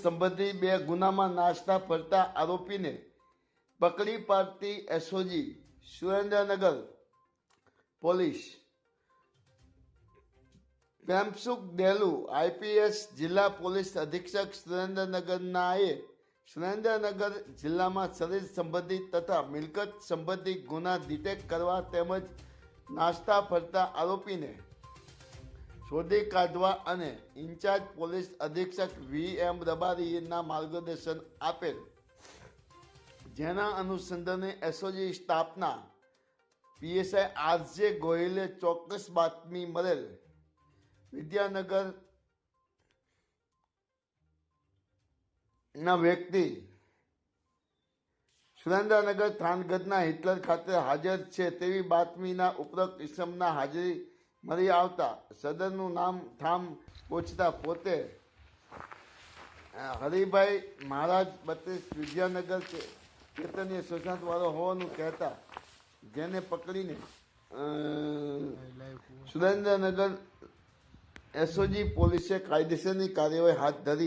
સંબંધી 2 ગુનામાં નાસતા ફરતા આરોપીને પકડી પાડતી SOG Surendranagar police Premsukh Delu IPS જિલ્લા પોલીસ અધિક્ષક સુરેન્દ્રનગરનાએ સુરેન્દ્રનગર જિલ્લામાં શરીર સંબંધી તથા મિલકત સંબંધી ગુના ડિટેક્ટ કરવા તેમજ નાસ્તા ફરતા આરોપીને શોધી કાઢવા અને ઇન્ચાર્જ પોલીસ અધિક્ષક VM રબારીના માર્ગદર્શન આપેલ, જેના અનુસંધાને એસઓજી સ્ટાફના PSI RJ ગોહિલે ચોક્કસ બાતમી મળેલ વિદ્યાનગર ના વ્યક્તિ સુરેન્દ્રનગર થાનગઢના હિટલર ખાતે હાજર છે તેવી બાતમીના ઉપરોક્ત ઇસમના હાજરી મળી આવતા સદરનું નામ ઠામ પૂછતા પોતે હરિભાઈ મહારાજ 32 વિદ્યાનગર ચેતનીય સુશાંત વાળો હોવાનું કહેતા જેને પકડીને સુરેન્દ્રનગર એસઓજી પોલીસે કાયદેસરની કાર્યવાહી હાથ ધરી.